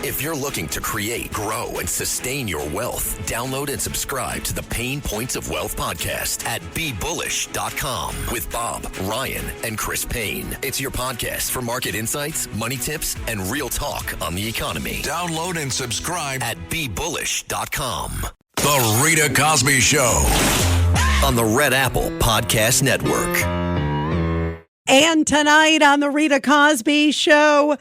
If you're looking to create, grow, and sustain your wealth, download and subscribe to the Pain Points of Wealth podcast at BeBullish.com with Bob, Ryan, and Chris Payne. It's your podcast for market insights, money tips, and real talk on the economy. Download and subscribe at BeBullish.com. The Rita Cosby Show on the Red Apple Podcast Network. And tonight on the Rita Cosby Show,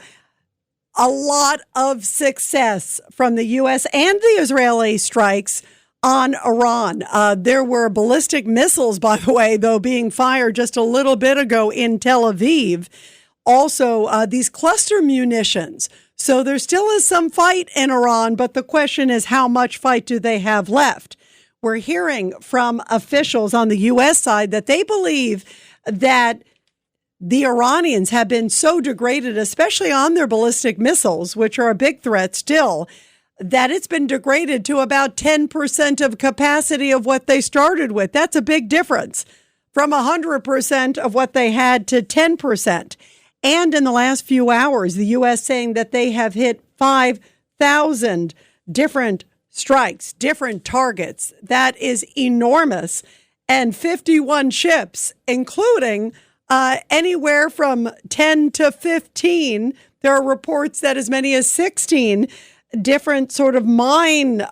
a lot of success from the U.S. and the Israeli strikes on Iran. There were ballistic missiles, by the way, though, being fired just a little bit ago in Tel Aviv. Also, these cluster munitions. So there still is some fight in Iran, but the question is, how much fight do they have left? We're hearing from officials on the U.S. side that they believe that the Iranians have been so degraded, especially on their ballistic missiles, which are a big threat still, that it's been degraded to about 10% of capacity of what they started with. That's a big difference from 100% of what they had to 10%. And in the last few hours, the U.S. saying that they have hit 5,000 different strikes, different targets. That is enormous. And 51 ships, including anywhere from 10 to 15. There are reports that as many as 16 different sort of mine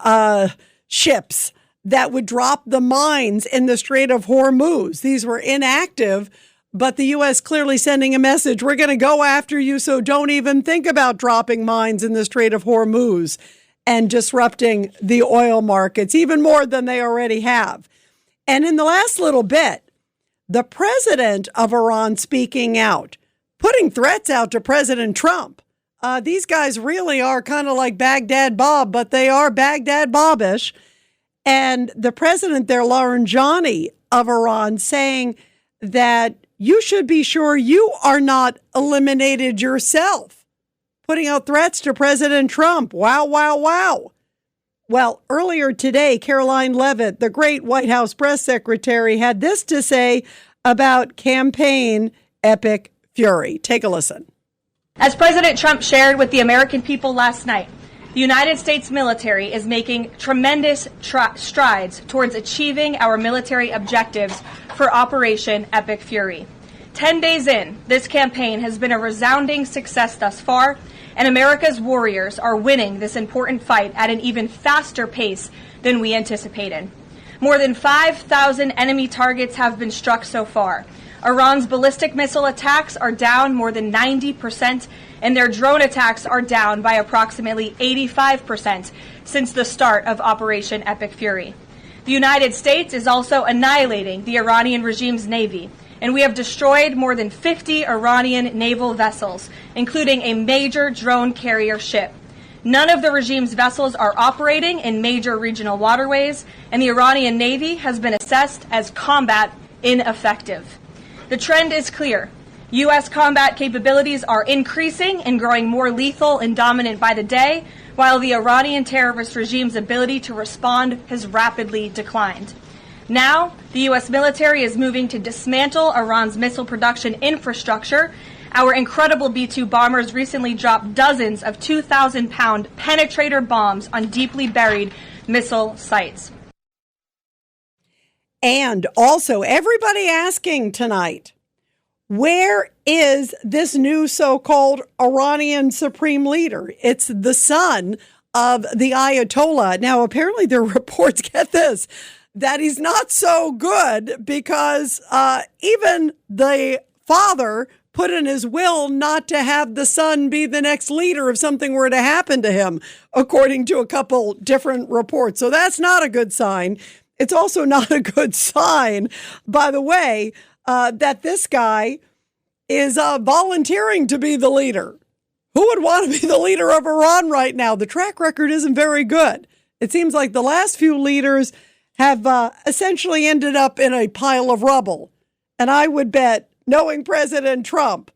ships that would drop the mines in the Strait of Hormuz. These were inactive, but the U.S. clearly sending a message, we're going to go after you, so don't even think about dropping mines in the Strait of Hormuz and disrupting the oil markets, even more than they already have. And in the last little bit, the president of Iran speaking out, putting threats out to President Trump. These guys really are kind of like Baghdad Bob, but they are Baghdad Bobish. And the president there, Laranjani of Iran, saying that you should be sure you are not eliminated yourself, putting out threats to President Trump. Wow, wow, wow. Well, earlier today, Caroline Leavitt, the great White House press secretary, had this to say about campaign epic fury. Take a listen. As President Trump shared with the American people last night, the United States military is making tremendous strides towards achieving our military objectives for Operation Epic Fury. 10 days in, this campaign has been a resounding success thus far, and America's warriors are winning this important fight at an even faster pace than we anticipated. More than 5,000 enemy targets have been struck so far. Iran's ballistic missile attacks are down more than 90%, and their drone attacks are down by approximately 85% since the start of Operation Epic Fury. The United States is also annihilating the Iranian regime's navy, and we have destroyed more than 50 Iranian naval vessels, including a major drone carrier ship. None of the regime's vessels are operating in major regional waterways, and the Iranian Navy has been assessed as combat ineffective. The trend is clear. U.S. combat capabilities are increasing and growing more lethal and dominant by the day, while the Iranian terrorist regime's ability to respond has rapidly declined. Now, the U.S. military is moving to dismantle Iran's missile production infrastructure. Our incredible B-2 bombers recently dropped dozens of 2,000-pound penetrator bombs on deeply buried missile sites. And also, everybody asking tonight, where is this new so-called Iranian Supreme Leader? It's the son of the Ayatollah. Now, apparently there are reports, get this, that he's not so good because even the father put in his will not to have the son be the next leader if something were to happen to him, according to a couple different reports. So that's not a good sign. It's also not a good sign, by the way, that this guy is volunteering to be the leader. Who would want to be the leader of Iran right now? The track record isn't very good. It seems like the last few leaders have essentially ended up in a pile of rubble. And I would bet, knowing President Trump,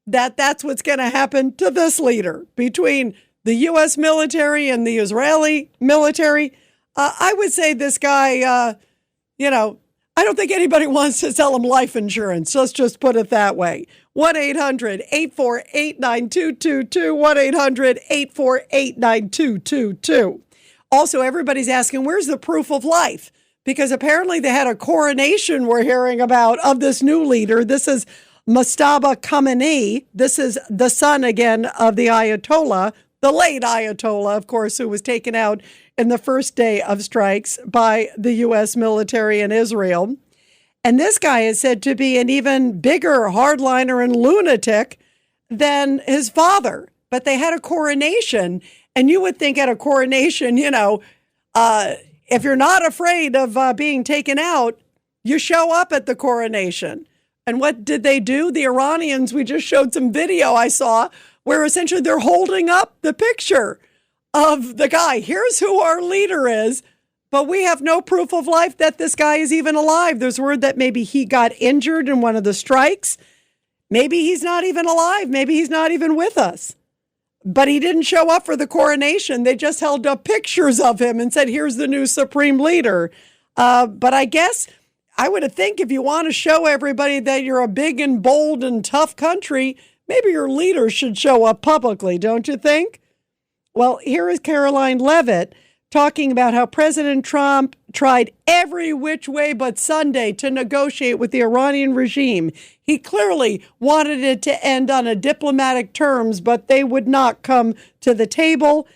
that that's what's going to happen to this leader. Between the U.S. military and the Israeli military, I would say this guy, I don't think anybody wants to sell him life insurance. Let's just put it that way. 1-800-848-9222, 1-800-848-9222. Also, everybody's asking, where's the proof of life? Because apparently they had a coronation we're hearing about of this new leader. This is Mustafa Khamenei. This is the son, again, of the Ayatollah, the late Ayatollah, of course, who was taken out in the first day of strikes by the U.S. military in Israel. And this guy is said to be an even bigger hardliner and lunatic than his father. But they had a coronation, and you would think at a coronation, if you're not afraid of being taken out, you show up at the coronation. And what did they do? The Iranians, we just showed some video I saw where essentially they're holding up the picture of the guy. Here's who our leader is, but we have no proof of life that this guy is even alive. There's word that maybe he got injured in one of the strikes. Maybe he's not even alive. Maybe he's not even with us. But he didn't show up for the coronation. They just held up pictures of him and said, here's the new Supreme Leader. But I guess I would think if you want to show everybody that you're a big and bold and tough country, maybe your leader should show up publicly, don't you think? Well, here is Caroline Levitt talking about how President Trump tried every which way but Sunday to negotiate with the Iranian regime. He clearly wanted it to end on a diplomatic terms, but they would not come to the table.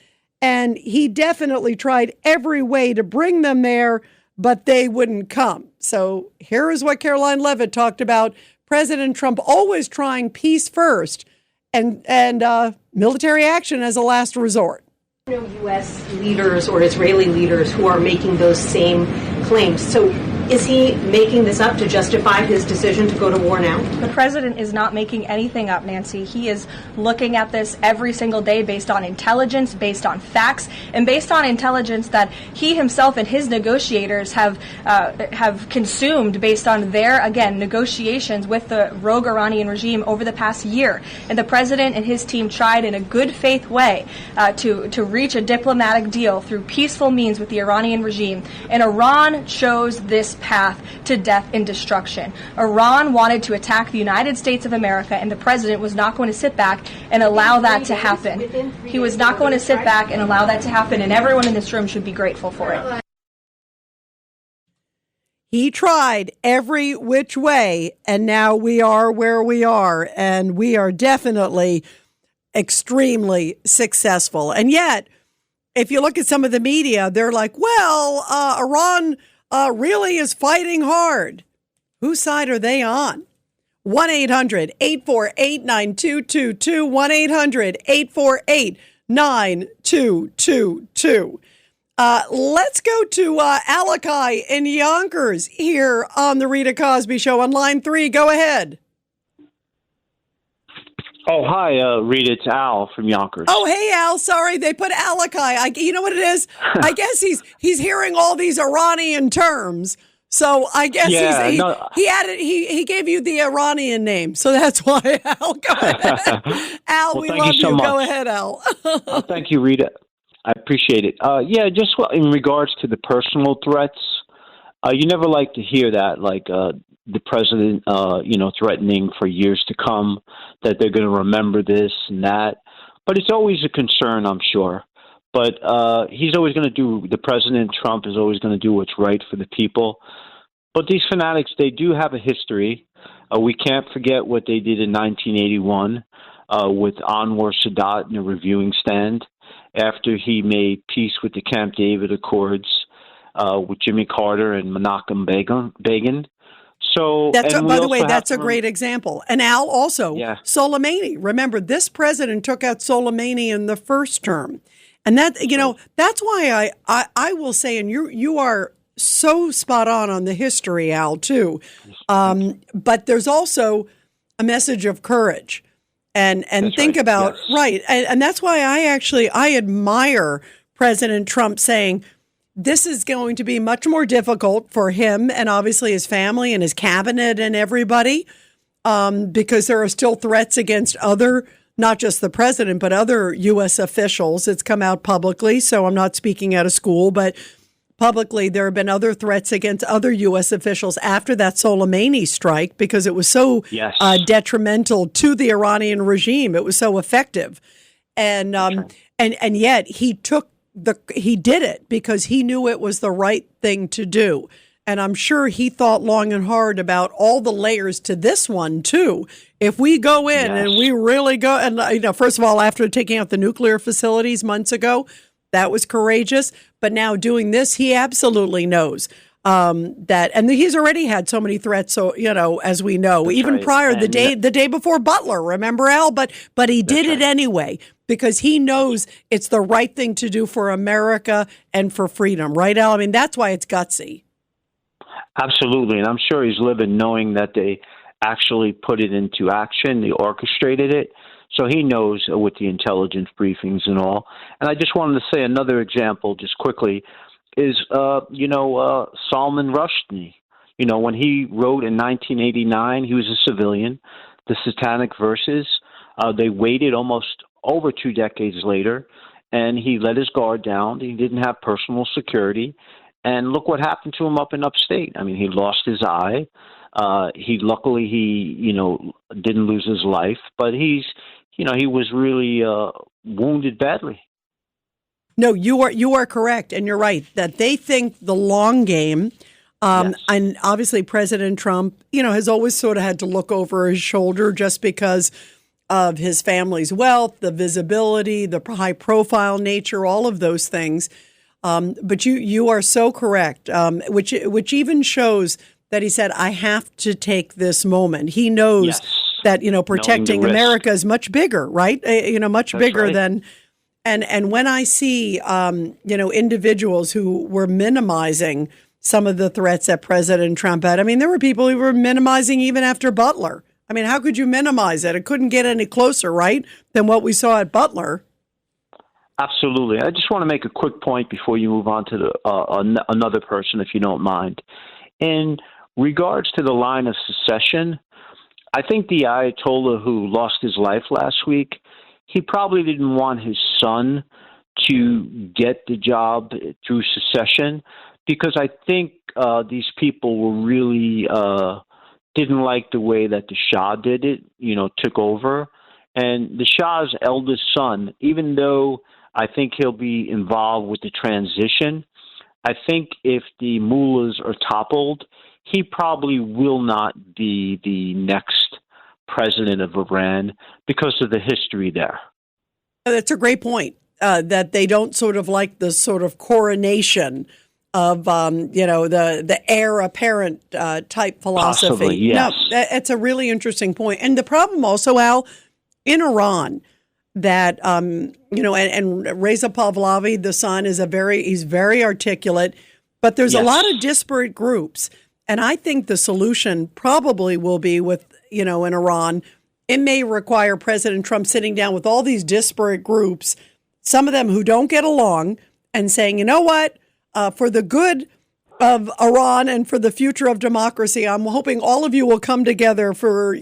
And he definitely tried every way to bring them there, but they wouldn't come. So here is what Caroline Levitt talked about. President Trump always trying peace first and military action as a last resort. No U.S. leaders or Israeli leaders who are making those same claims. So is he making this up to justify his decision to go to war now? The president is not making anything up, Nancy. He is looking at this every single day based on intelligence, based on facts, and based on intelligence that he himself and his negotiators have consumed based on their, again, negotiations with the rogue Iranian regime over the past year. And the president and his team tried in a good faith way to reach a diplomatic deal through peaceful means with the Iranian regime. And Iran chose this path to death and destruction. Iran wanted to attack the United States of America, and the president was not going to sit back and allow that to happen. He was not going to sit back and allow that to happen, and everyone in this room should be grateful for it. He tried every which way, and now we are where we are, and we are definitely extremely successful. And yet, if you look at some of the media, they're like, well, Iran really is fighting hard. Whose side are they on? 1-800-848-9222, 1-800-848-9222. Let's go to Alakai in Yonkers here on the Rita Cosby Show on line 3. Go ahead. Oh, hi, Rita. It's Al from Yonkers. Oh, hey, Al. Sorry, they put Alakai. You know what it is? I guess he's hearing all these Iranian terms. So I guess he gave you the Iranian name. So that's why, Al. Go ahead. Al, well, we love you. Go ahead, Al. Thank you, Rita. I appreciate it. Just in regards to the personal threats, you never like to hear that, like the president, threatening for years to come that they're going to remember this and that. But it's always a concern, I'm sure. But the President Trump is always going to do what's right for the people. But these fanatics, they do have a history. We can't forget what they did in 1981 with Anwar Sadat in a reviewing stand after he made peace with the Camp David Accords with Jimmy Carter and Menachem Begin. So, by the way, that's a great example. And Al, also, Soleimani. Remember, this president took out Soleimani in the first term. And that, that's why I will say, and you are so spot on the history, Al, too. But there's also a message of courage. And think about, right. And that's why I admire President Trump saying, this is going to be much more difficult for him and obviously his family and his cabinet and everybody, because there are still threats against other, not just the president, but other U.S. officials. It's come out publicly, so I'm not speaking out of school, but publicly there have been other threats against other U.S. officials after that Soleimani strike because it was so detrimental to the Iranian regime. It was so effective. And and yet he did it because he knew it was the right thing to do. And I'm sure he thought long and hard about all the layers to this one, too. If we go in and we really go, and first of all, after taking out the nuclear facilities months ago, that was courageous. But now doing this, he absolutely knows that. And he's already had so many threats, so, as we know, that's even prior, the day before Butler, remember, Al? But he did it anyway because he knows it's the right thing to do for America and for freedom. Right, Al? I mean, that's why it's gutsy. Absolutely. And I'm sure he's living knowing that they actually put it into action. They orchestrated it. So he knows with the intelligence briefings and all. And I just wanted to say another example just quickly is, Salman Rushdie. When he wrote in 1989, he was a civilian, the Satanic Verses. They waited almost over 2 decades later, and he let his guard down. He didn't have personal security. And look what happened to him up in upstate. I mean, he lost his eye. Luckily he didn't lose his life, but he was really wounded badly. No, you are correct, and you're right that they think the long game. And obviously, President Trump, has always sort of had to look over his shoulder just because of his family's wealth, the visibility, the high-profile nature, all of those things. But you are so correct, which even shows that he said, I have to take this moment. He knows that, protecting America is much bigger, right? Much That's bigger right. than. And when I see, individuals who were minimizing some of the threats that President Trump had, I mean, there were people who were minimizing even after Butler. I mean, how could you minimize it? It couldn't get any closer, right, than what we saw at Butler. Absolutely. I just want to make a quick point before you move on to another person, if you don't mind. In regards to the line of secession, I think the Ayatollah who lost his life last week, he probably didn't want his son to get the job through secession because I think these people were really didn't like the way that the Shah did it, took over. And the Shah's eldest son, even though I think he'll be involved with the transition, I think if the mullahs are toppled, he probably will not be the next president of Iran because of the history there. That's a great point, that they don't sort of like the sort of coronation of, the heir apparent type philosophy. Possibly, yes. No, it's a really interesting point. And the problem also, Al, in Iran, that, and Reza Pahlavi, the son, he's very articulate, but there's a lot of disparate groups. And I think the solution probably will be with, in Iran, it may require President Trump sitting down with all these disparate groups, some of them who don't get along, and saying, you know what, for the good of Iran and for the future of democracy, I'm hoping all of you will come together for,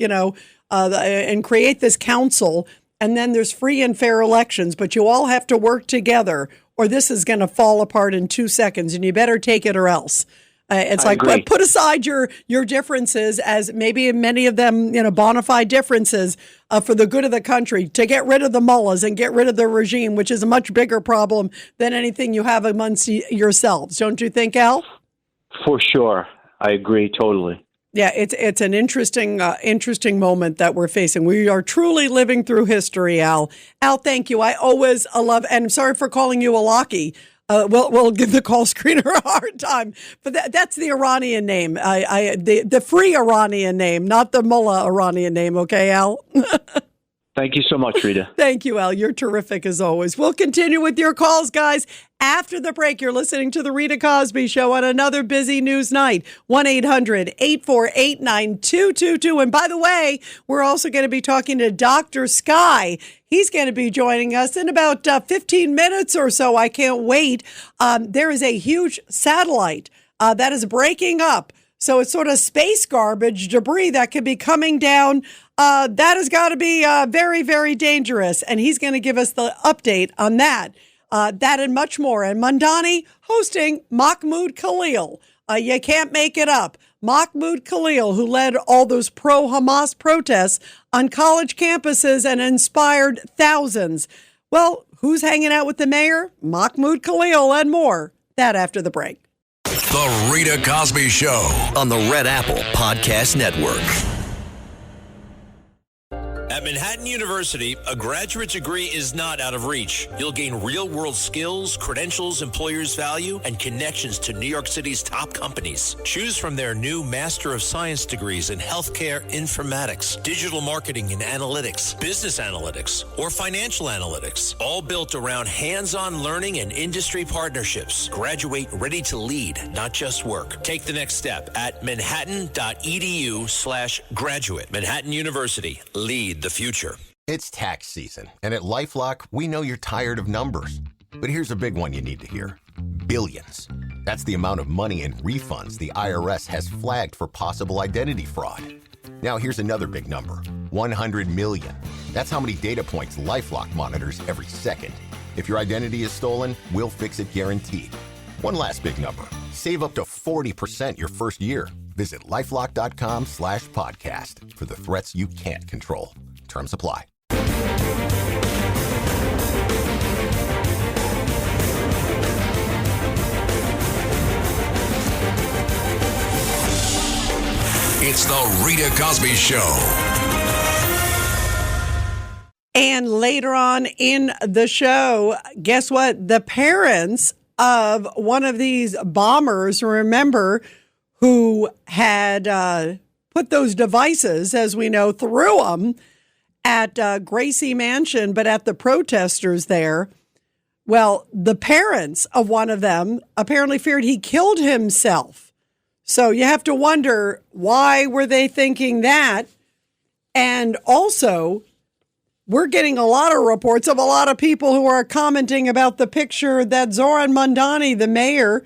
and create this council. And then there's free and fair elections, but you all have to work together or this is going to fall apart in 2 seconds and you better take it or else. It's like, put aside your differences, as maybe many of them, bona fide differences for the good of the country, to get rid of the mullahs and get rid of the regime, which is a much bigger problem than anything you have amongst yourselves. Don't you think, Al? For sure. I agree totally. Yeah, it's an interesting moment that we're facing. We are truly living through history, Al. Al, thank you. I always love, and I'm sorry for calling you a Lockie. We'll give the call screener a hard time, but that's the Iranian name. The free Iranian name, not the mullah Iranian name. Okay, Al. Thank you so much, Rita. Thank you, Al. You're terrific as always. We'll continue with your calls, guys. After the break, you're listening to The Rita Cosby Show on another busy news night. 1-800-848-9222. And by the way, we're also going to be talking to Dr. Sky. He's going to be joining us in about 15 minutes or so. I can't wait. There is a huge satellite that is breaking up. So it's sort of space garbage, debris that could be coming down. That has got to be very, very dangerous. And he's going to give us the update on that. That and much more. And Mamdani hosting Mahmoud Khalil. You can't make it up. Mahmoud Khalil, who led all those pro-Hamas protests on college campuses and inspired thousands. Well, who's hanging out with the mayor? Mahmoud Khalil and more. That after the break. The Rita Cosby Show on the Red Apple Podcast Network. At Manhattan University, a graduate degree is not out of reach. You'll gain real-world skills, credentials employers value, and connections to New York City's top companies. Choose from their new Master of Science degrees in healthcare informatics, digital marketing and analytics, business analytics, or financial analytics, all built around hands-on learning and industry partnerships. Graduate ready to lead, not just work. Take the next step at manhattan.edu/graduate. Manhattan University. Lead the future. It's tax season, and at LifeLock, we know you're tired of numbers. But here's a big one you need to hear. Billions. That's the amount of money in refunds the IRS has flagged for possible identity fraud. Now here's another big number. 100 million. That's how many data points LifeLock monitors every second. If your identity is stolen, we'll fix it guaranteed. One last big number. Save up to 40% your first year. Visit lifelock.com/podcast for the threats you can't control. Terms apply. It's the Rita Cosby Show. And later on in the show, guess what? The parents of one of these bombers, remember, who had put those devices, as we know, through them at Gracie Mansion, but at the protesters there. Well, the parents of one of them apparently feared he killed himself. So you have to wonder, why were they thinking that? And also, we're getting a lot of reports of a lot of people who are commenting about the picture that Zoran Mamdani, the mayor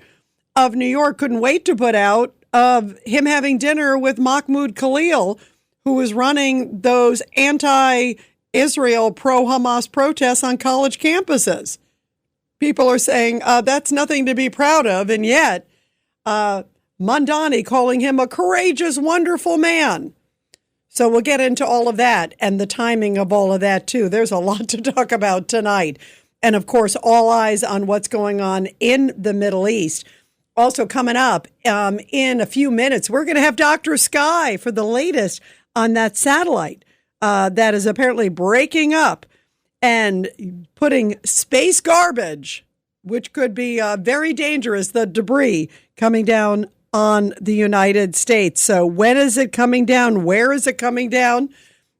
of New York, couldn't wait to put out of him having dinner with Mahmoud Khalil, who was running those anti-Israel, pro-Hamas protests on college campuses. People are saying that's nothing to be proud of, and yet Mamdani calling him a courageous, wonderful man. So we'll get into all of that and the timing of all of that, too. There's a lot to talk about tonight. And, of course, all eyes on what's going on in the Middle East. Also coming up in a few minutes, we're going to have Dr. Sky for the latest on that satellite that is apparently breaking up and putting space garbage, which could be very dangerous, the debris coming down on the United States. So when is it coming down? Where is it coming down?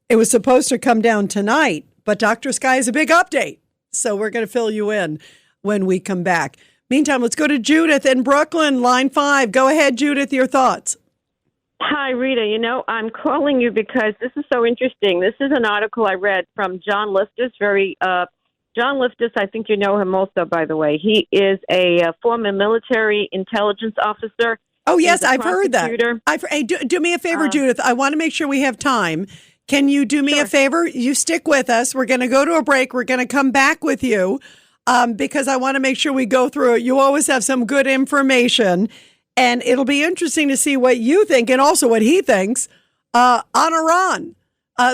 It was supposed to come down tonight, but Dr. Sky has a big update. So we're going to fill you in when we come back. Meantime, let's go to Judith in Brooklyn, line 5. Go ahead, Judith, your thoughts. Hi, Rita. You know, I'm calling you because this is so interesting. This is an article I read from John Liftus. John Liftus, I think you know him also, by the way. He is a former military intelligence officer. Oh, yes, I've heard that. Hey, do me a favor, Judith. I want to make sure we have time. Can you do me a favor? You stick with us. We're going to go to a break. We're going to come back with you because I want to make sure we go through it. You always have some good information, and it'll be interesting to see what you think and also what he thinks on Iran.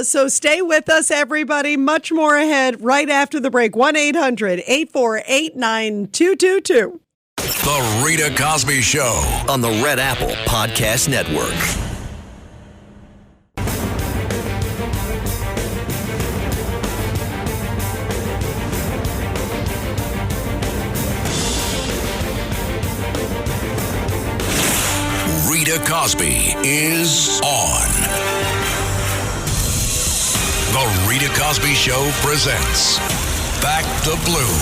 So stay with us, everybody. Much more ahead right after the break. 1-800-848-9222. The Rita Cosby Show on the Red Apple Podcast Network. Rita Cosby is on. The Rita Cosby Show presents Back the Blue.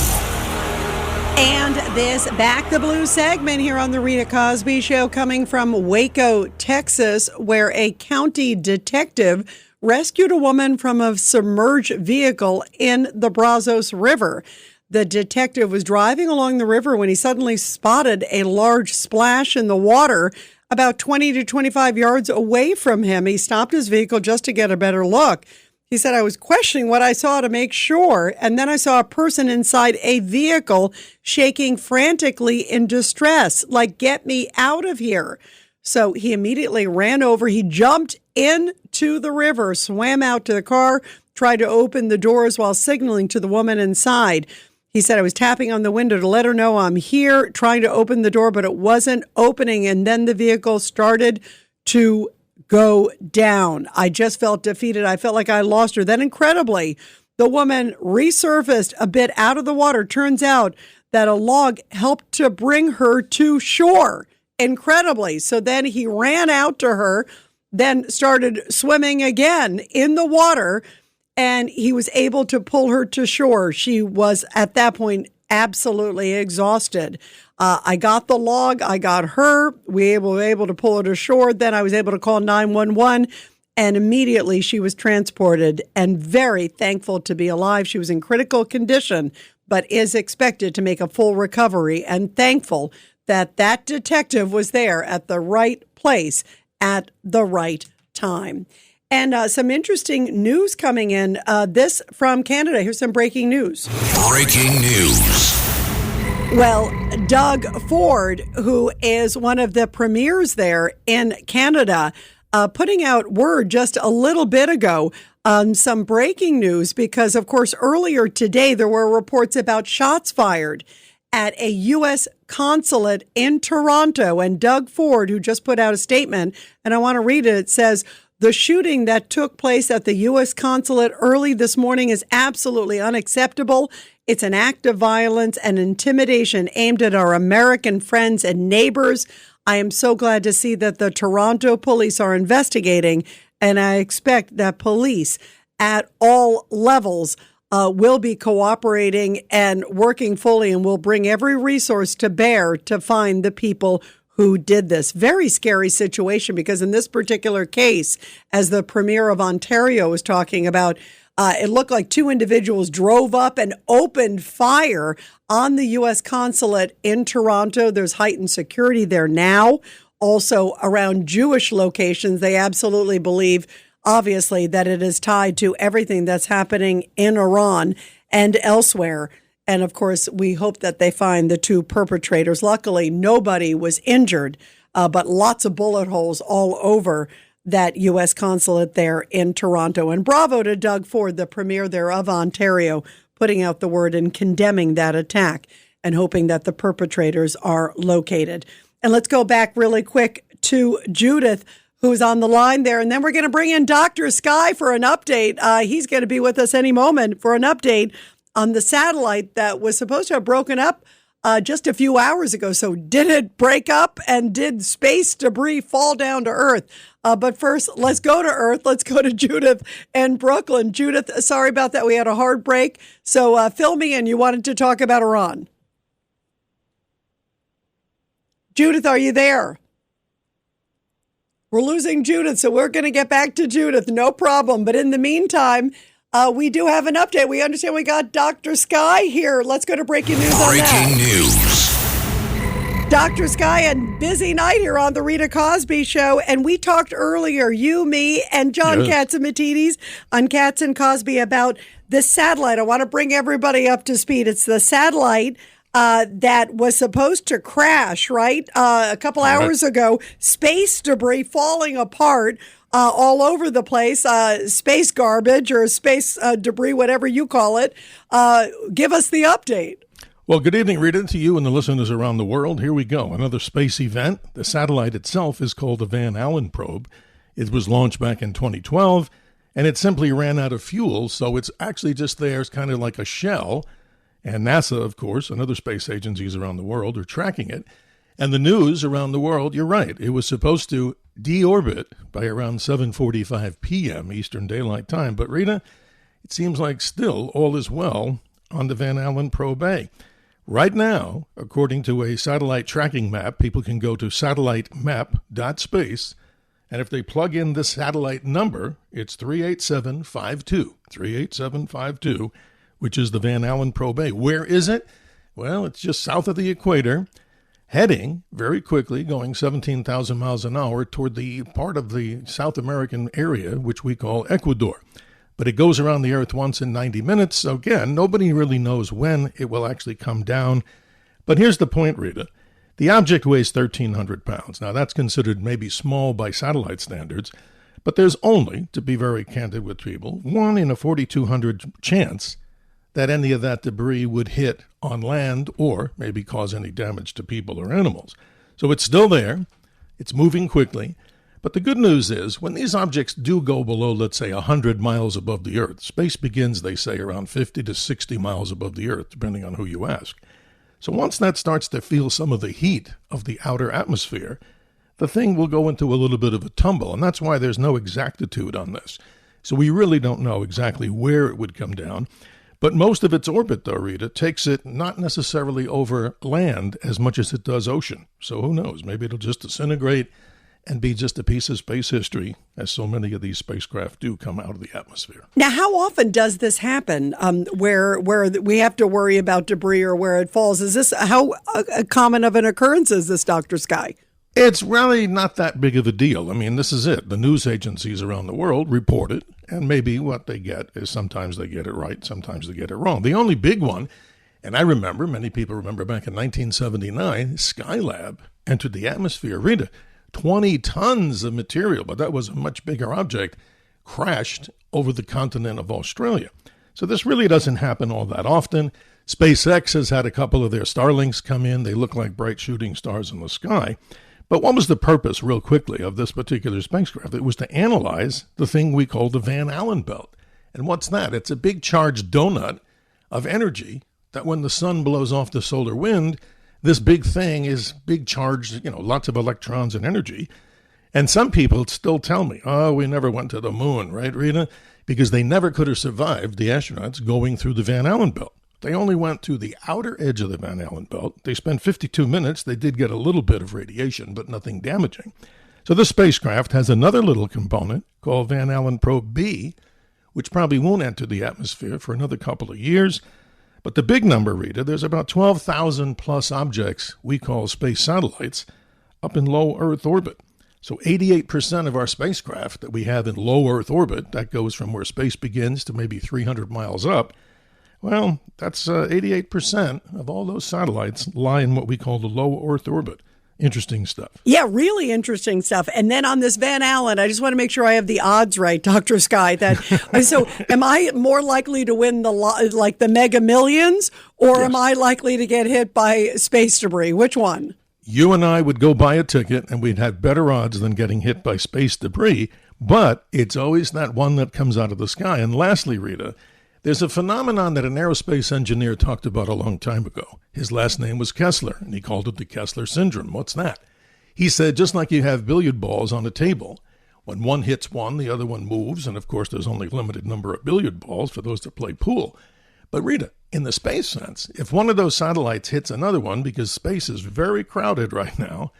And this Back the Blue segment here on the Rita Cosby Show coming from Waco, Texas, where a county detective rescued a woman from a submerged vehicle in the Brazos River. The detective was driving along the river when he suddenly spotted a large splash in the water about 20 to 25 yards away from him. He stopped his vehicle just to get a better look. He said, I was questioning what I saw to make sure, and then I saw a person inside a vehicle shaking frantically in distress, like, get me out of here. So he immediately ran over. He jumped into the river, swam out to the car, tried to open the doors while signaling to the woman inside. He said, I was tapping on the window to let her know I'm here, trying to open the door, but it wasn't opening. And then the vehicle started to go down. I just felt defeated. I felt like I lost her. Then incredibly, the woman resurfaced a bit out of the water. Turns out that a log helped to bring her to shore. Incredibly. So then he ran out to her, then started swimming again in the water, and he was able to pull her to shore. She was at that point absolutely exhausted. I got the log. I got her. We were able to pull her to shore. Then I was able to call 911, and immediately she was transported, and very thankful to be alive. She was in critical condition, but is expected to make a full recovery, and thankful that that detective was there at the right place at the right time. And some interesting news coming in. This from Canada. Here's some breaking news. Breaking news. Well, Doug Ford, who is one of the premiers there in Canada, putting out word just a little bit ago on some breaking news, because, of course, earlier today there were reports about shots fired at a U.S. consulate in Toronto. And Doug Ford, who just put out a statement, and I want to read it, it says, the shooting that took place at the U.S. consulate early this morning is absolutely unacceptable. It's an act of violence and intimidation aimed at our American friends and neighbors. I am so glad to see that the Toronto police are investigating, and I expect that police at all levels will be cooperating and working fully, and will bring every resource to bear to find the people who did this. Very scary situation, because in this particular case, as the Premier of Ontario was talking about, it looked like two individuals drove up and opened fire on the U.S. consulate in Toronto. There's heightened security there now. Also around Jewish locations, they absolutely believe, obviously, that it is tied to everything that's happening in Iran and elsewhere. And of course, we hope that they find the two perpetrators. Luckily, nobody was injured, but lots of bullet holes all over that U.S. consulate there in Toronto. And bravo to Doug Ford, the premier there of Ontario, putting out the word and condemning that attack and hoping that the perpetrators are located. And let's go back really quick to Judith, who's on the line there. And then we're going to bring in Dr. Sky for an update. He's going to be with us any moment for an update on the satellite that was supposed to have broken up just a few hours ago. So did it break up, and did space debris fall down to Earth? But first, let's go to Earth. Let's go to Judith in Brooklyn. Judith, sorry about that. We had a hard break. So fill me in. You wanted to talk about Iran. Judith, are you there? We're losing Judith, so we're going to get back to Judith. No problem. But in the meantime, we do have an update. We understand we got Dr. Sky here. Let's go to breaking news on that. Breaking news. Dr. Sky, and busy night here on the Rita Cosby Show. And we talked earlier, you, me, and John Katzimatidis on Katz and Cosby about this satellite. I want to bring everybody up to speed. It's the satellite that was supposed to crash, right? A couple hours ago. Space debris falling apart all over the place. Space garbage or space debris, whatever you call it. Give us the update. Well, good evening, Rita, to you and the listeners around the world. Here we go. Another space event. The satellite itself is called the Van Allen probe. It was launched back in 2012, and it simply ran out of fuel, so it's actually just there. It's kind of like a shell. And NASA, of course, and other space agencies around the world are tracking it. And the news around the world, you're right, it was supposed to deorbit by around 7:45 p.m. Eastern Daylight Time. But, Rita, it seems like still all is well on the Van Allen probe A. Right now, according to a satellite tracking map, people can go to satellitemap.space, and if they plug in the satellite number, it's 38752, 38752, which is the Van Allen probe A. Where is it? Well, it's just south of the equator, heading very quickly, going 17,000 miles an hour toward the part of the South American area, which we call Ecuador. but it goes around the Earth once in 90 minutes. So again, nobody really knows when it will actually come down. But here's the point, Rita. The object weighs 1,300 pounds. Now, that's considered maybe small by satellite standards, but there's only, to be very candid with people, 1 in a 4,200 chance that any of that debris would hit on land or maybe cause any damage to people or animals. So it's still there. It's moving quickly. But the good news is when these objects do go below, let's say, 100 miles above the Earth, space begins, they say, around 50 to 60 miles above the Earth, depending on who you ask. So once that starts to feel some of the heat of the outer atmosphere, the thing will go into a little bit of a tumble. And that's why there's no exactitude on this. So we really don't know exactly where it would come down. But most of its orbit, though, Rita, takes it not necessarily over land as much as it does ocean. So who knows? Maybe it'll just disintegrate and be just a piece of space history, as so many of these spacecraft do come out of the atmosphere. Now, how often does this happen where we have to worry about debris or where it falls? Is this how common of an occurrence is this, Dr. Sky? It's really not that big of a deal. I mean, this is it. The news agencies around the world report it, and maybe what they get is sometimes they get it right, sometimes they get it wrong. The only big one, and I remember, many people remember back in 1979, Skylab entered the atmosphere. Rita, 20 tons of material, but that was a much bigger object, crashed over the continent of Australia. So this really doesn't happen all that often. SpaceX has had a couple of their Starlinks come in. They look like bright shooting stars in the sky. But what was the purpose, real quickly, of this particular spacecraft? It was to analyze the thing we call the Van Allen belt. And what's that? It's a big charged donut of energy that when the sun blows off the solar wind, this big thing is big charged, lots of electrons and energy. And some people still tell me, we never went to the moon, right, Rita? Because they never could have survived, the astronauts, going through the Van Allen belt. They only went to the outer edge of the Van Allen belt. They spent 52 minutes. They did get a little bit of radiation, but nothing damaging. So this spacecraft has another little component called Van Allen Probe B, which probably won't enter the atmosphere for another couple of years. But the big number, Rita, there's about 12,000 plus objects we call space satellites up in low Earth orbit. So 88% of our spacecraft that we have in low Earth orbit, that goes from where space begins to maybe 300 miles up, well, that's 88% of all those satellites lie in what we call the low Earth orbit. Interesting stuff. Yeah, really interesting stuff. And then on this Van Allen, I just want to make sure I have the odds right, Dr. Sky. So am I more likely to win the Mega Millions, or Yes. am I likely to get hit by space debris? Which one? You and I would go buy a ticket and we'd have better odds than getting hit by space debris, but it's always that one that comes out of the sky. And lastly, Rita, there's a phenomenon that an aerospace engineer talked about a long time ago. His last name was Kessler, and he called it the Kessler syndrome. What's that? He said, just like you have billiard balls on a table, when one hits one, the other one moves, and of course there's only a limited number of billiard balls for those that play pool. But Rita, in the space sense, if one of those satellites hits another one, because space is very crowded right now,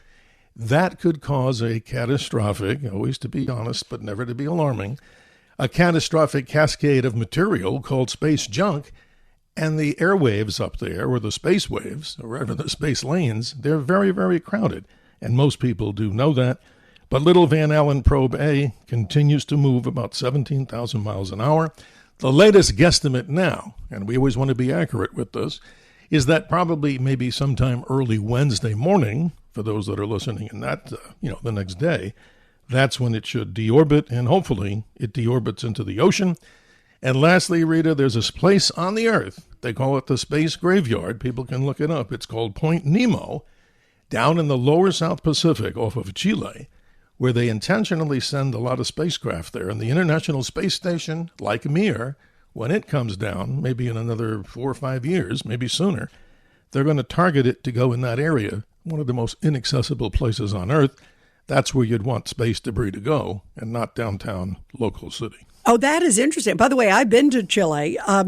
that could cause a catastrophic, always to be honest, but never to be alarming, a catastrophic cascade of material called space junk, and the airwaves up there, or the space waves, or wherever the space lanes, they're very, very crowded. And most people do know that. But little Van Allen Probe A continues to move about 17,000 miles an hour. The latest guesstimate now, and we always want to be accurate with this, is that probably maybe sometime early Wednesday morning, for those that are listening in that, the next day, that's when it should deorbit, and hopefully it deorbits into the ocean. And lastly, Rita, there's a place on the Earth, they call it the Space Graveyard. People can look it up. It's called Point Nemo, down in the lower South Pacific off of Chile, where they intentionally send a lot of spacecraft there. And the International Space Station, like Mir, when it comes down, maybe in another 4 or 5 years, maybe sooner, they're going to target it to go in that area, one of the most inaccessible places on Earth. That's where you'd want space debris to go, and not downtown local city. Oh, that is interesting. By the way, I've been to Chile. Wow.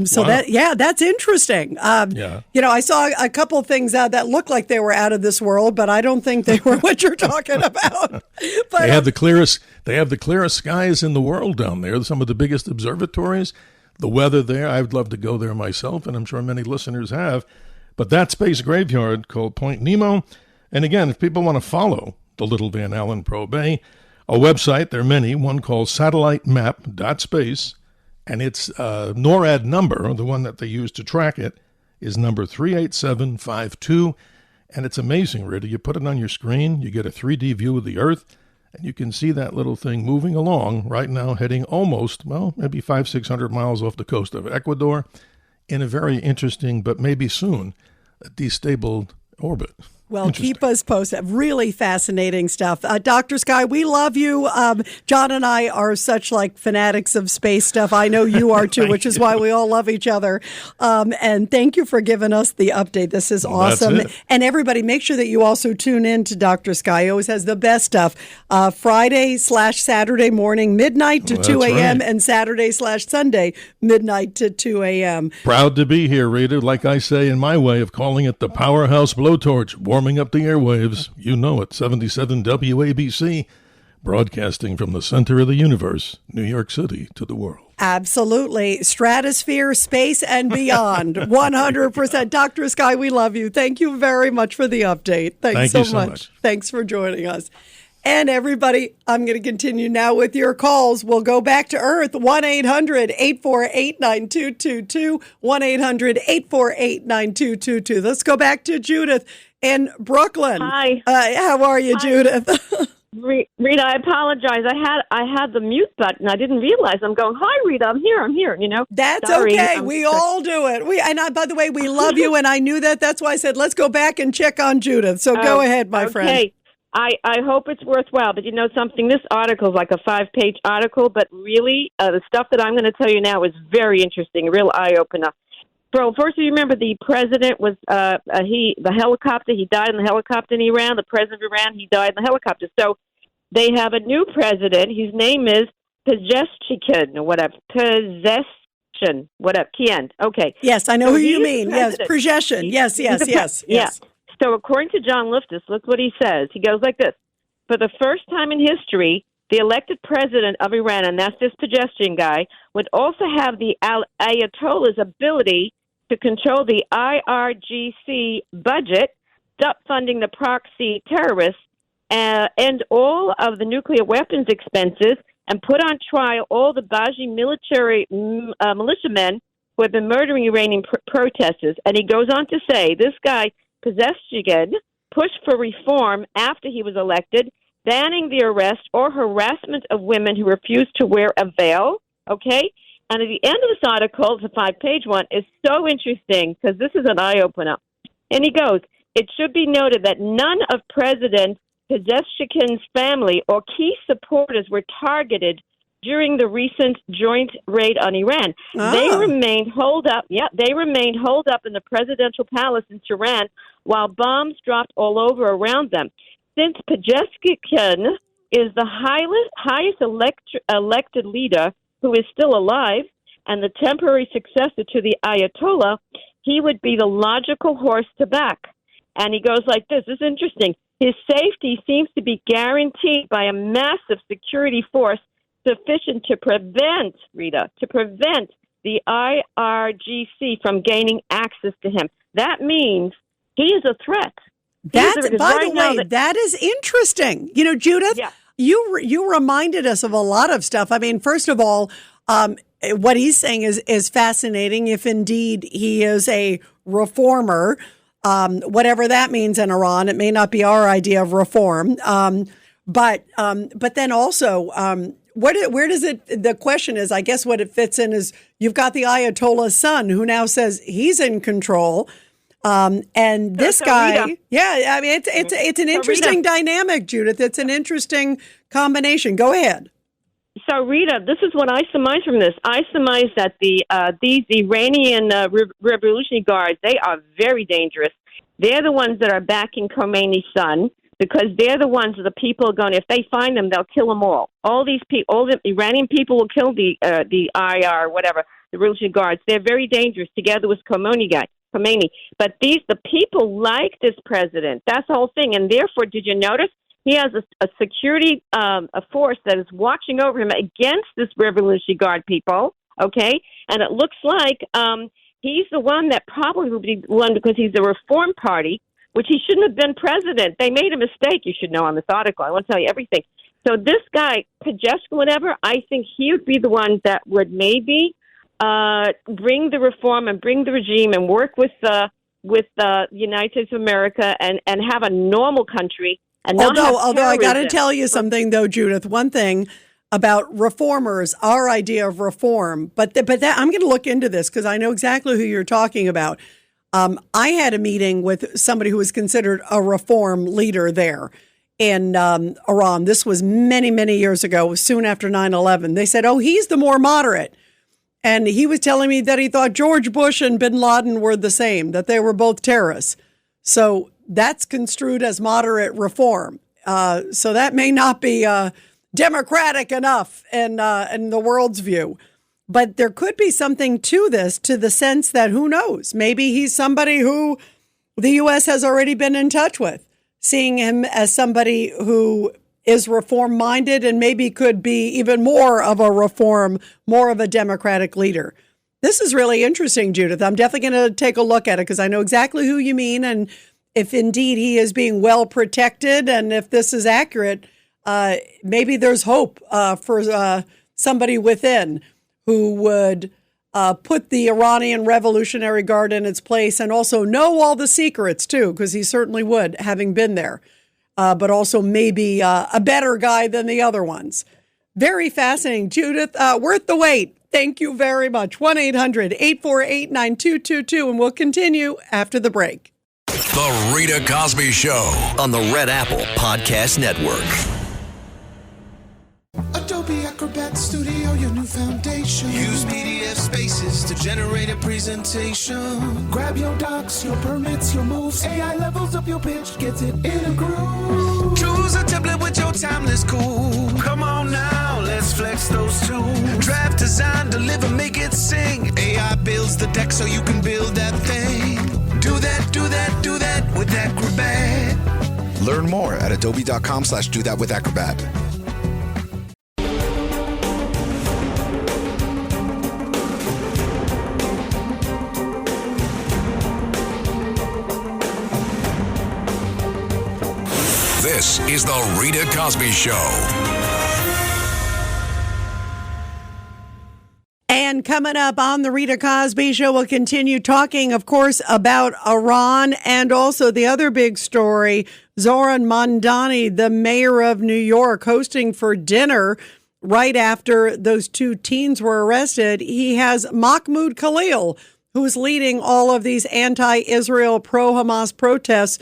That's interesting. I saw a couple of things that looked like they were out of this world, but I don't think they were what you're talking about. But They have the clearest skies in the world down there. Some of the biggest observatories. The weather there, I'd love to go there myself, and I'm sure many listeners have. But that space graveyard called Point Nemo, and again, if people want to follow the little Van Allen Probe A, a website, there are many, one called satellitemap.space, And its NORAD number, the one that they use to track it, is number 38752. And it's amazing, Rita. You put it on your screen, you get a 3D view of the Earth, and you can see that little thing moving along right now, heading almost, well, maybe 500-600 miles off the coast of Ecuador in a very interesting, but maybe soon, destabilized orbit. Well, keep us posted. Really fascinating stuff. Dr. Sky, we love you. John and I are such like fanatics of space stuff. I know you are too, which is why we all love each other. And thank you for giving us the update. This is awesome. And everybody, make sure that you also tune in to Dr. Sky. He always has the best stuff. Friday/Saturday morning, midnight to 2 a.m. and Saturday/Sunday, midnight to 2 a.m. Proud to be here, Rita. Like I say in my way of calling it the Powerhouse Blowtorch, warming up the airwaves. You know it, 77 WABC, broadcasting from the center of the universe, New York City, to the world. Absolutely. Stratosphere, space, and beyond. 100%. Dr. Sky, we love you. Thank you very much for the update. Thank you so much. Thanks for joining us. And everybody, I'm going to continue now with your calls. We'll go back to Earth, 1-800-848-9222, 1-800-848-9222. Let's go back to Judith in Brooklyn. Hi. How are you, Judith? Rita, I apologize. I had the mute button. I didn't realize. I'm going, hi, Rita, I'm here, you know. That's Sorry. okay. We all do it. By the way, we love you, and I knew that. That's why I said, let's go back and check on Judith. So go ahead, my friend. Okay. I hope it's worthwhile, but you know something? This article is like a 5-page article, but really the stuff that I'm going to tell you now is very interesting, a real eye-opener. So first, you remember the president was, the helicopter, he died in the helicopter in Iran. The president of Iran, he died in the helicopter. So they have a new president. His name is Pezeshkian, or whatever. Pezeshkian, whatever. Kian. Okay. Yes, I know who you mean. Yes, Pezeshkian. Yes. Yeah. So according to John Liftis, look what he says. He goes like this. For the first time in history, the elected president of Iran, and that's this Pezeshkian guy, would also have the Ayatollah's ability to control the IRGC budget, stop funding the proxy terrorists, end all of the nuclear weapons expenses, and put on trial all the Baji militiamen who have been murdering Iranian protesters. And he goes on to say, this guy, Pezeshkian, pushed for reform after he was elected, banning the arrest or harassment of women who refused to wear a veil, okay? And at the end of this article, it's a 5-page one, is so interesting because this is an eye-opener. And he goes, it should be noted that none of President Pezeshkian's family or key supporters were targeted during the recent joint raid on Iran. They remained holed up. Yeah, they remained holed up in the presidential palace in Tehran while bombs dropped all over around them. Since Pezeshkian is the highest elected leader who is still alive and the temporary successor to the Ayatollah, he would be the logical horse to back. And he goes like this. This is interesting. His safety seems to be guaranteed by a massive security force sufficient to prevent, Rita, the IRGC from gaining access to him. That means he is a threat. That is interesting. You know, Judith, you reminded us of a lot of stuff. I mean, first of all, what he's saying is fascinating. If indeed he is a reformer, whatever that means in Iran, it may not be our idea of reform. But then also, where does it? The question is, I guess, what it fits in is you've got the Ayatollah's son who now says he's in control, and this guy, Rita. Yeah, I mean, it's an interesting dynamic, Judith. It's an interesting combination. Go ahead. So, Rita, this is what I surmise from this. I surmise that these Iranian Revolutionary Guards, they are very dangerous. They're the ones that are backing Khomeini's son, because they're the ones that the people are going, if they find them, they'll kill them all. All these people, all the Iranian people will kill the IR, whatever, the Revolutionary Guards. They're very dangerous, together with Khomeini. But the people like this president. That's the whole thing. And therefore, did you notice? He has a security a force that is watching over him against this Revolutionary Guard people, okay? And it looks like he's the one that probably will be one because he's the Reform Party, which he shouldn't have been president. They made a mistake, you should know, on this article. I won't tell you everything. So this guy, Kajesh, whatever, I think he would be the one that would maybe bring the reform and bring the regime and work with the United States of America and have a normal country. And although I got to tell you something, though, Judith, one thing about reformers, our idea of reform, but that I'm going to look into this because I know exactly who you're talking about. I had a meeting with somebody who was considered a reform leader there in Iran. This was many, many years ago, soon after 9/11. They said, oh, he's the more moderate. And he was telling me that he thought George Bush and bin Laden were the same, that they were both terrorists. So that's construed as moderate reform. So that may not be democratic enough in the world's view. But there could be something to this, to the sense that, who knows, maybe he's somebody who the U.S. has already been in touch with, seeing him as somebody who is reform-minded and maybe could be even more of a democratic leader. This is really interesting, Judith. I'm definitely going to take a look at it because I know exactly who you mean. And if indeed he is being well protected and if this is accurate, maybe there's hope for somebody within who would put the Iranian Revolutionary Guard in its place and also know all the secrets, too, because he certainly would, having been there. But also maybe a better guy than the other ones. Very fascinating. Judith, worth the wait. Thank you very much. 1-800-848-9222. And we'll continue after the break. The Rita Cosby Show on the Red Apple Podcast Network. Adobe Acrobat Studio, your new foundation. Use PDF spaces to generate a presentation. Grab your docs, your permits, your moves. AI levels up your pitch, gets it in a groove. Choose a template with your timeless cool. Come on now, let's flex those tools. Draft, design, deliver, make it sing. AI builds the deck so you can build that thing. Do that, do that, do that with Acrobat. Learn more at adobe.com/do-that-with-Acrobat. This is the Rita Cosby Show. And coming up on the Rita Cosby Show, we'll continue talking, of course, about Iran and also the other big story, Zohran Mamdani, the mayor of New York, hosting for dinner right after those two teens were arrested. He has Mahmoud Khalil, who's leading all of these anti-Israel, pro-Hamas protests,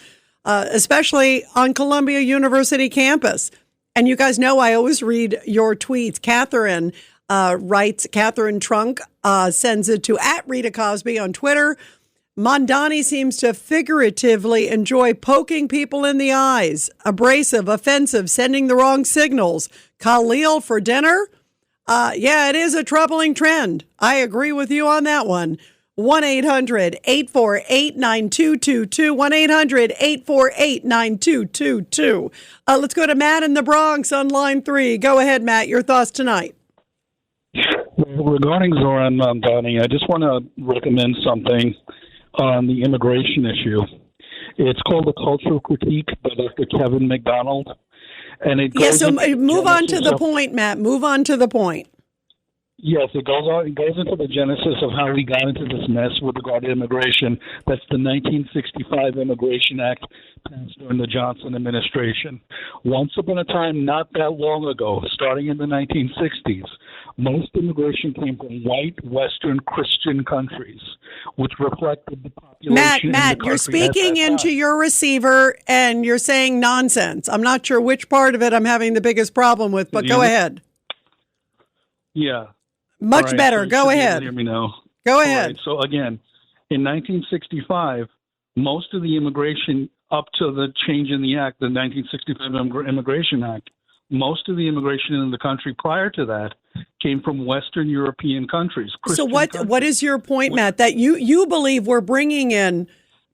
especially on Columbia University campus. And you guys know I always read your tweets. Catherine writes, Catherine Trunk sends it to @Rita Cosby on Twitter. Mamdani seems to figuratively enjoy poking people in the eyes. Abrasive, offensive, sending the wrong signals. Khalil for dinner? Yeah, it is a troubling trend. I agree with you on that one. 1-800-848-9222. 1-800-848-9222. Let's go to Matt in the Bronx on line 3. Go ahead, Matt. Your thoughts tonight. Regarding Zohran Mamdani, I just want to recommend something on the immigration issue. It's called The Cultural Critique by Dr. Kevin McDonald. And it goes move on to the point, Matt. Move on to the point. Yes, it goes into the genesis of how we got into this mess with regard to immigration. That's the 1965 Immigration Act passed during the Johnson administration. Once upon a time, not that long ago, starting in the 1960s, most immigration came from white, Western, Christian countries, which reflected the population. Matt, you're speaking into your receiver and you're saying nonsense. I'm not sure which part of it I'm having the biggest problem with, but go ahead. Yeah. Much better. So go ahead. Hear me now. Go ahead. Right, so again, in 1965, most of the immigration up to the change in the act, the 1965 Immigration Act, most of the immigration in the country prior to that came from Western European countries. So what is your point, Matt, that you believe we're bringing in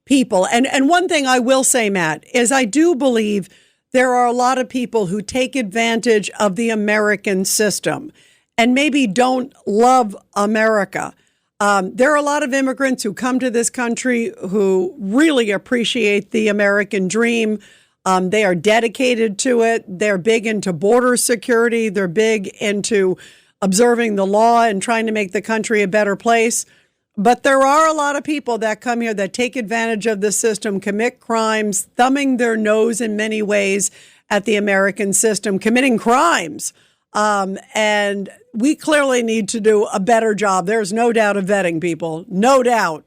people? And one thing I will say, Matt, is I do believe there are a lot of people who take advantage of the American system and maybe don't love America. There are a lot of immigrants who come to this country who really appreciate the American dream. They are dedicated to it. They're big into border security. They're big into observing the law and trying to make the country a better place. But there are a lot of people that come here that take advantage of the system, commit crimes, thumbing their nose in many ways at the American system, committing crimes. And we clearly need to do a better job. There's no doubt of vetting people. No doubt.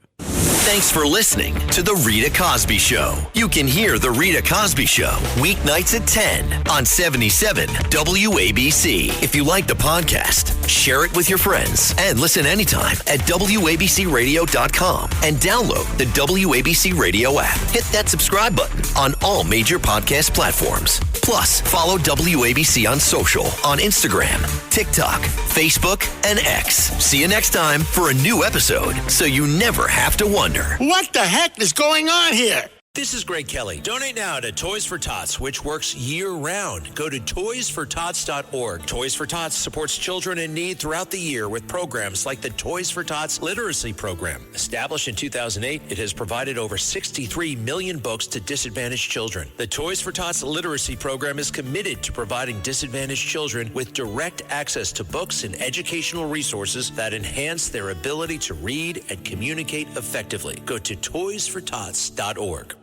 Thanks for listening to The Rita Cosby Show. You can hear The Rita Cosby Show weeknights at 10 on 77 WABC. If you like the podcast, share it with your friends and listen anytime at WABCRadio.com and download the WABC Radio app. Hit that subscribe button on all major podcast platforms. Plus, follow WABC on social on Instagram, TikTok, Facebook, and X. See you next time for a new episode so you never have to wonder. What the heck is going on here? This is Greg Kelly. Donate now to Toys for Tots, which works year-round. Go to toysfortots.org. Toys for Tots supports children in need throughout the year with programs like the Toys for Tots Literacy Program. Established in 2008, it has provided over 63 million books to disadvantaged children. The Toys for Tots Literacy Program is committed to providing disadvantaged children with direct access to books and educational resources that enhance their ability to read and communicate effectively. Go to toysfortots.org.